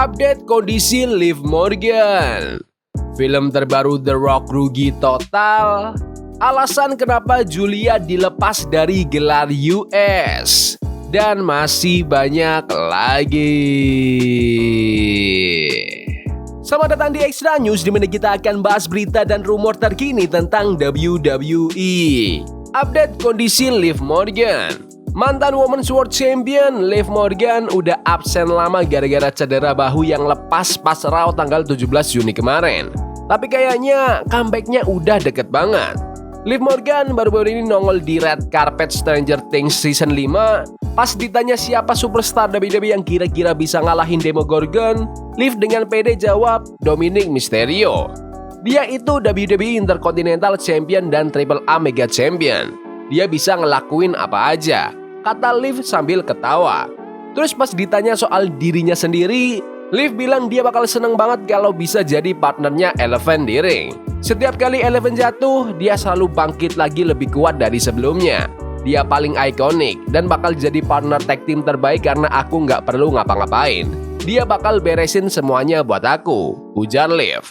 Update kondisi Liv Morgan. Film terbaru The Rock rugi total. Alasan kenapa Julia dilepas dari gelar US. Dan masih banyak lagi. Selamat datang di Extra News, di mana kita akan bahas berita dan rumor terkini tentang WWE. Update kondisi Liv Morgan. Mantan Women's World Champion Liv Morgan udah absen lama gara-gara cedera bahu yang lepas pas Raw tanggal 17 Juni kemarin. Tapi kayaknya comeback-nya udah deket banget. Liv Morgan baru-baru ini nongol di red carpet Stranger Things season 5. Pas ditanya siapa superstar WWE yang kira-kira bisa ngalahin Demogorgon, Liv dengan pede jawab, Dominic Mysterio. Dia itu WWE Intercontinental Champion dan Triple A Mega Champion. Dia bisa ngelakuin apa aja, kata Liv sambil ketawa. Terus pas ditanya soal dirinya sendiri, Liv bilang dia bakal seneng banget kalau bisa jadi partnernya Eleven di ring. Setiap kali Eleven jatuh, dia selalu bangkit lagi lebih kuat dari sebelumnya. Dia paling ikonik dan bakal jadi partner tag team terbaik karena aku nggak perlu ngapa-ngapain. Dia bakal beresin semuanya buat aku, ujar Liv.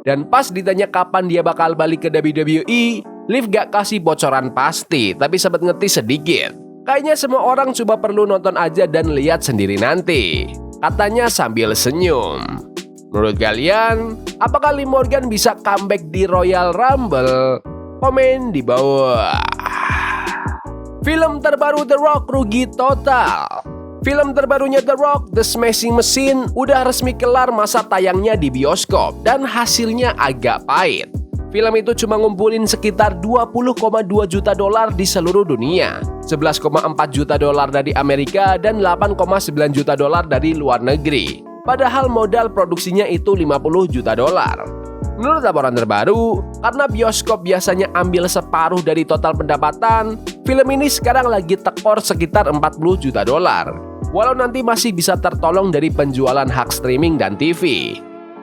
Dan pas ditanya kapan dia bakal balik ke WWE, Liv gak kasih bocoran pasti, tapi sempat ngetis sedikit. Kayaknya semua orang coba perlu nonton aja dan lihat sendiri nanti, katanya sambil senyum. Menurut kalian, apakah Liv Morgan bisa comeback di Royal Rumble? Komen di bawah. Film terbaru The Rock rugi total. Film terbarunya The Rock, The Smashing Machine, udah resmi kelar masa tayangnya di bioskop dan hasilnya agak pahit. Film itu cuma ngumpulin sekitar 20,2 juta dolar di seluruh dunia, 11,4 juta dolar dari Amerika dan 8,9 juta dolar dari luar negeri. Padahal modal produksinya itu 50 juta dolar. Menurut laporan terbaru, karena bioskop biasanya ambil separuh dari total pendapatan, film ini sekarang lagi tekor sekitar 40 juta dolar. Walau nanti masih bisa tertolong dari penjualan hak streaming dan TV.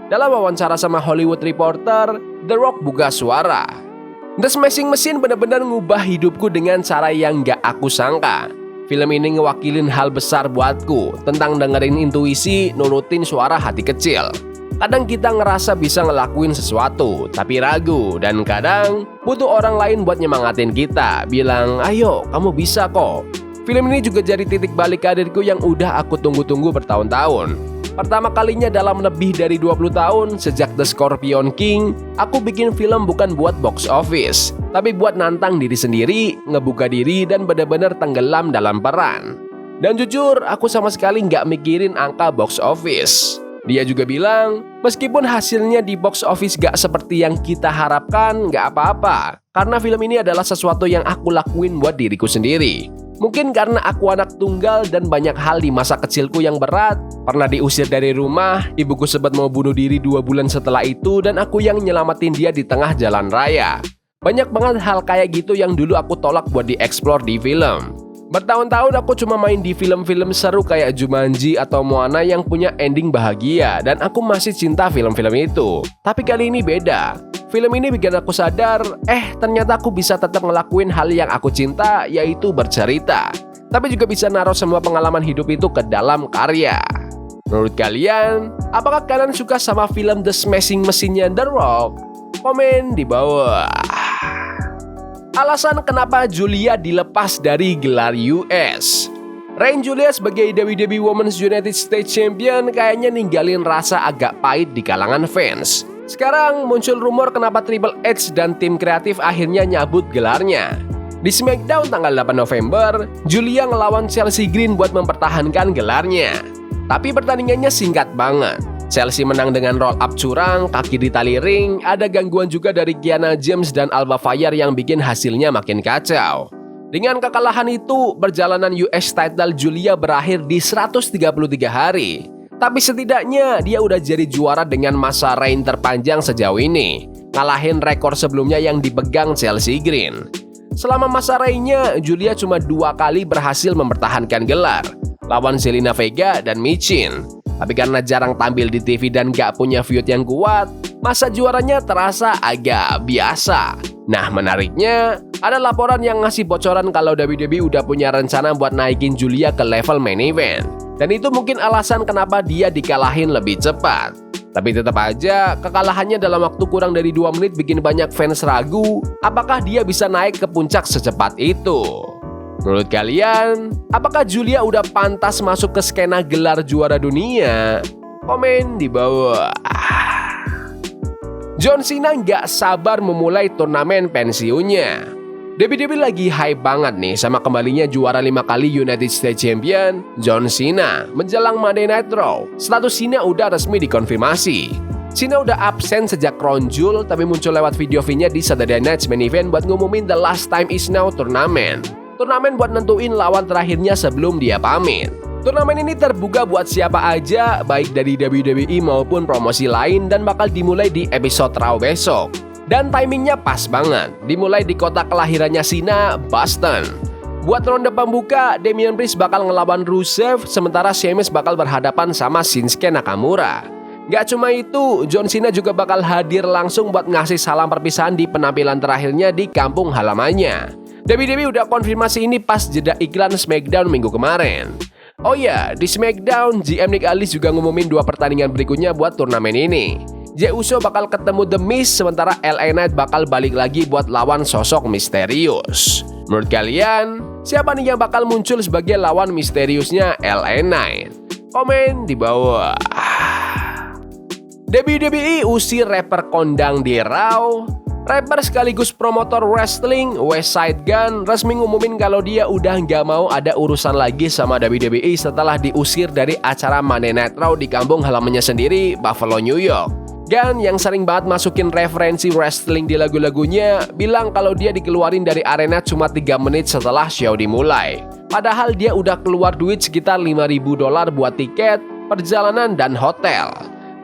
Dalam wawancara sama Hollywood Reporter, The Rock buka suara. The Smashing Machine benar-benar ngubah hidupku dengan cara yang gak aku sangka. Film ini ngewakilin hal besar buatku, tentang dengerin intuisi, nurutin suara hati kecil. Kadang kita ngerasa bisa ngelakuin sesuatu, tapi ragu. Dan kadang butuh orang lain buat nyemangatin kita, bilang, ayo kamu bisa kok. Film ini juga jadi titik balik karirku yang udah aku tunggu-tunggu bertahun-tahun. Pertama kalinya dalam lebih dari 20 tahun, sejak The Scorpion King, aku bikin film bukan buat box office, tapi buat nantang diri sendiri, ngebuka diri, dan benar-benar tenggelam dalam peran. Dan jujur, aku sama sekali nggak mikirin angka box office. Dia juga bilang, meskipun hasilnya di box office gak seperti yang kita harapkan, gak apa-apa. Karena film ini adalah sesuatu yang aku lakuin buat diriku sendiri. Mungkin karena aku anak tunggal dan banyak hal di masa kecilku yang berat. Pernah diusir dari rumah, ibuku sempat mau bunuh diri 2 bulan setelah itu, dan aku yang nyelamatin dia di tengah jalan raya. Banyak banget hal kayak gitu yang dulu aku tolak buat dieksplor di film. Bertahun-tahun aku cuma main di film-film seru kayak Jumanji atau Moana yang punya ending bahagia, dan aku masih cinta film-film itu. Tapi kali ini beda. Film ini bikin aku sadar, ternyata aku bisa tetap ngelakuin hal yang aku cinta, yaitu bercerita. Tapi juga bisa naruh semua pengalaman hidup itu ke dalam karya. Menurut kalian, apakah kalian suka sama film The Smashing Machine-nya The Rock? Komen di bawah. Alasan kenapa Julia dilepas dari gelar US. Reign Julia sebagai WWE Women's United States Champion kayaknya ninggalin rasa agak pahit di kalangan fans. Sekarang muncul rumor kenapa Triple H dan tim kreatif akhirnya nyabut gelarnya. Di SmackDown tanggal 8 November, Julia ngelawan Chelsea Green buat mempertahankan gelarnya. Tapi pertandingannya singkat banget. Chelsea menang dengan roll up curang, kaki di tali ring, ada gangguan juga dari Kiana James dan Alba Fire yang bikin hasilnya makin kacau. Dengan kekalahan itu, perjalanan US title Julia berakhir di 133 hari. Tapi setidaknya dia udah jadi juara dengan masa reign terpanjang sejauh ini, ngalahin rekor sebelumnya yang dipegang Chelsea Green. Selama masa reign-nya, Julia cuma 2 kali berhasil mempertahankan gelar, lawan Zelina Vega dan Michin. Tapi karena jarang tampil di TV dan gak punya feud yang kuat, masa juaranya terasa agak biasa. Nah, menariknya, ada laporan yang ngasih bocoran kalau WWE udah punya rencana buat naikin Julia ke level main event. Dan itu mungkin alasan kenapa dia dikalahin lebih cepat. Tapi tetap aja, kekalahannya dalam waktu kurang dari 2 menit bikin banyak fans ragu apakah dia bisa naik ke puncak secepat itu. Menurut kalian, apakah Giulia udah pantas masuk ke skena gelar juara dunia? Komen di bawah. John Cena nggak sabar memulai turnamen pensiunnya. WWE lagi hype banget nih sama kembalinya juara 5 kali United States Champion, John Cena, menjelang Monday Night Raw. Status Cena udah resmi dikonfirmasi. Cena udah absen sejak Crown Jewel, tapi muncul lewat video V-nya di Saturday Night's Main Event buat ngumumin The Last Time Is Now turnamen. Turnamen buat nentuin lawan terakhirnya sebelum dia pamit. Turnamen ini terbuka buat siapa aja, baik dari WWE maupun promosi lain, dan bakal dimulai di episode Raw besok. Dan timingnya pas banget, dimulai di kota kelahirannya Cena, Boston. Buat ronde pembuka, Damian Priest bakal ngelawan Rusev, sementara Sheamus bakal berhadapan sama Shinsuke Nakamura. Gak cuma itu, John Cena juga bakal hadir langsung buat ngasih salam perpisahan di penampilan terakhirnya di kampung halamannya. WWE udah konfirmasi ini pas jeda iklan SmackDown minggu kemarin. Oh ya, di SmackDown, GM Nick Aldis juga ngumumin 2 pertandingan berikutnya buat turnamen ini. Jey Uso bakal ketemu The Miz, sementara LA Knight bakal balik lagi buat lawan sosok misterius. Menurut kalian, siapa nih yang bakal muncul sebagai lawan misteriusnya LA Knight? Komen di bawah. WWE usir rapper kondang di Raw. Rapper sekaligus promotor wrestling West Side Gun resmi ngumumin kalau dia udah nggak mau ada urusan lagi sama WWE setelah diusir dari acara Monday Night Raw di kampung halamannya sendiri, Buffalo, New York. Gun yang sering banget masukin referensi wrestling di lagu-lagunya bilang kalau dia dikeluarin dari arena cuma 3 menit setelah show dimulai. Padahal dia udah keluar duit sekitar $5.000 buat tiket, perjalanan, dan hotel.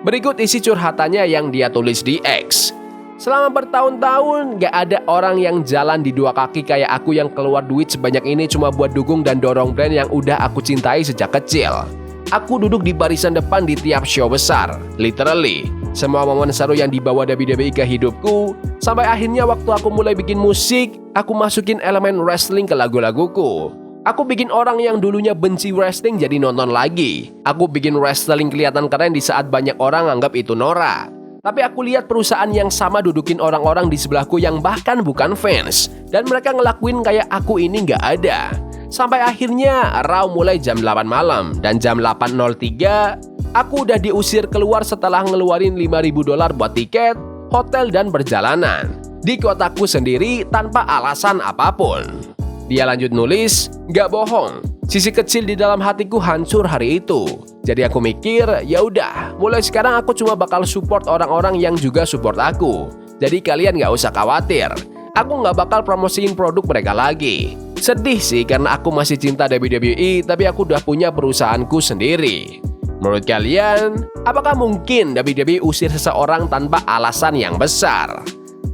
Berikut isi curhatannya yang dia tulis di X. Selama bertahun-tahun, gak ada orang yang jalan di 2 kaki kayak aku yang keluar duit sebanyak ini cuma buat dukung dan dorong brand yang udah aku cintai sejak kecil. Aku duduk di barisan depan di tiap show besar, literally. Semua momen seru yang dibawa WWE ke hidupku, sampai akhirnya waktu aku mulai bikin musik, aku masukin elemen wrestling ke lagu-laguku. Aku bikin orang yang dulunya benci wrestling jadi nonton lagi. Aku bikin wrestling kelihatan keren di saat banyak orang anggap itu norak. Tapi aku lihat perusahaan yang sama dudukin orang-orang di sebelahku yang bahkan bukan fans, dan mereka ngelakuin kayak aku ini nggak ada. Sampai akhirnya Raw mulai jam 8 malam, dan jam 8.03 aku udah diusir keluar setelah ngeluarin $5.000 buat tiket, hotel, dan perjalanan di kotaku sendiri tanpa alasan apapun. Dia lanjut nulis, "Gak bohong, sisi kecil di dalam hatiku hancur hari itu. Jadi aku mikir, ya udah, mulai sekarang aku cuma bakal support orang-orang yang juga support aku. Jadi kalian gak usah khawatir, aku gak bakal promosiin produk mereka lagi. Sedih sih karena aku masih cinta WWE, tapi aku udah punya perusahaanku sendiri." Menurut kalian, apakah mungkin WWE usir seseorang tanpa alasan yang besar?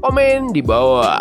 Komen di bawah.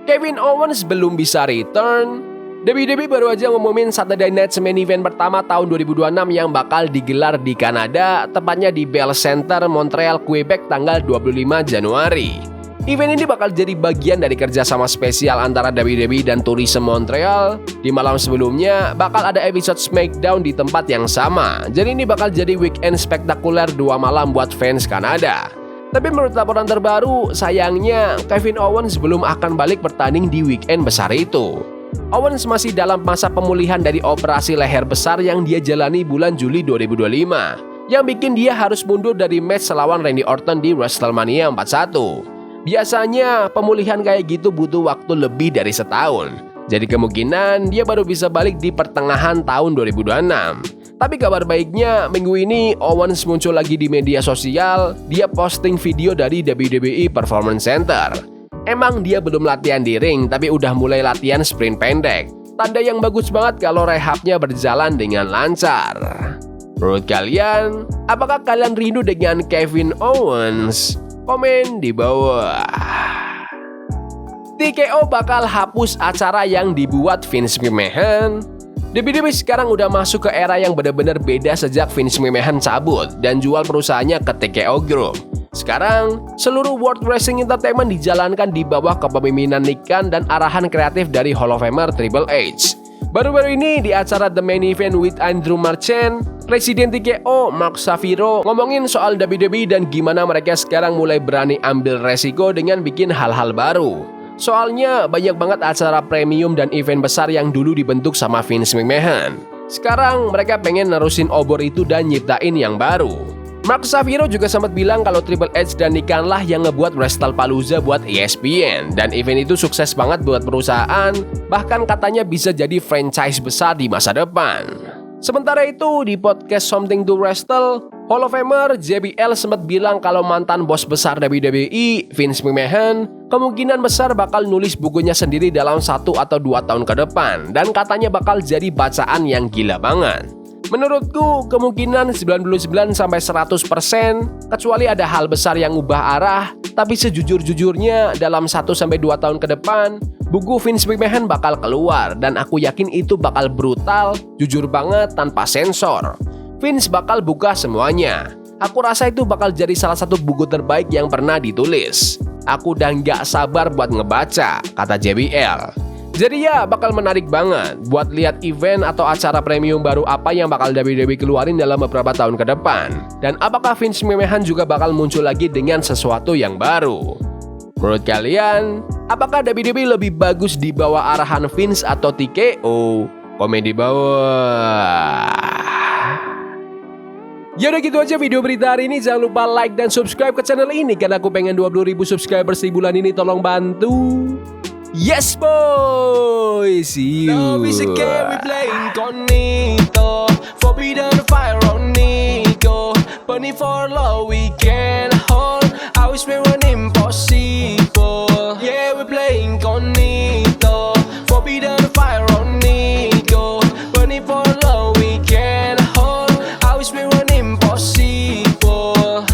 Kevin Owens belum bisa return. WWE baru aja ngumumin Saturday Night's Main Event pertama tahun 2026 yang bakal digelar di Kanada, tepatnya di Bell Center, Montreal, Quebec, tanggal 25 Januari. Event ini bakal jadi bagian dari kerjasama spesial antara WWE dan Tourism Montreal. Di malam sebelumnya, bakal ada episode SmackDown di tempat yang sama. Jadi ini bakal jadi weekend spektakuler 2 malam buat fans Kanada. Tapi menurut laporan terbaru, sayangnya Kevin Owens belum akan balik bertanding di weekend besar itu. Owens masih dalam masa pemulihan dari operasi leher besar yang dia jalani bulan Juli 2025, yang bikin dia harus mundur dari match lawan Randy Orton di WrestleMania 41. Biasanya pemulihan kayak gitu butuh waktu lebih dari setahun. Jadi kemungkinan dia baru bisa balik di pertengahan tahun 2026. Tapi kabar baiknya, minggu ini Owens muncul lagi di media sosial. Dia posting video dari WWE Performance Center. Emang dia belum latihan di ring, tapi udah mulai latihan sprint pendek. Tanda yang bagus banget kalau rehabnya berjalan dengan lancar. Menurut kalian, apakah kalian rindu dengan Kevin Owens? Komen di bawah. TKO bakal hapus acara yang dibuat Vince McMahon. WWE sekarang udah masuk ke era yang benar-benar beda sejak Vince McMahon cabut dan jual perusahaannya ke TKO Group. Sekarang, seluruh World Wrestling Entertainment dijalankan di bawah kepemimpinan Nick Khan dan arahan kreatif dari Hall of Famer Triple H. Baru-baru ini di acara The Main Event with Andrew Marchand, Presiden TKO Mark Shaviro ngomongin soal WWE dan gimana mereka sekarang mulai berani ambil resiko dengan bikin hal-hal baru. Soalnya banyak banget acara premium dan event besar yang dulu dibentuk sama Vince McMahon. Sekarang mereka pengen nerusin obor itu dan nyiptain yang baru. Mark Shaviro juga sempat bilang kalau Triple H dan Nick Khan lah yang ngebuat WrestlePalooza buat ESPN dan event itu sukses banget buat perusahaan, bahkan katanya bisa jadi franchise besar di masa depan. Sementara itu di podcast Something to Wrestle, Hall of Famer JBL sempat bilang kalau mantan bos besar WWE, Vince McMahon, kemungkinan besar bakal nulis bukunya sendiri dalam 1 atau 2 tahun ke depan dan katanya bakal jadi bacaan yang gila banget. Menurutku kemungkinan 99-100% kecuali ada hal besar yang ubah arah, tapi sejujur-jujurnya dalam 1-2 tahun ke depan buku Vince McMahon bakal keluar dan aku yakin itu bakal brutal, jujur banget tanpa sensor. Vince bakal buka semuanya. Aku rasa itu bakal jadi salah satu buku terbaik yang pernah ditulis. Aku udah nggak sabar buat ngebaca, kata JBL. Jadi ya bakal menarik banget buat lihat event atau acara premium baru apa yang bakal WWE keluarin dalam beberapa tahun ke depan. Dan apakah Vince McMahon juga bakal muncul lagi dengan sesuatu yang baru? Menurut kalian, apakah WWE lebih bagus di bawah arahan Vince atau TKO? Komen di bawah. Ya udah gitu aja video berita hari ini. Jangan lupa like dan subscribe ke channel ini karena aku pengen 20.000 subscribers di bulan ini. Tolong bantu. Yes boy, see you. Love is a game we play incognito. Forbidden fire on Nico. Burning for love we can hold. I wish we were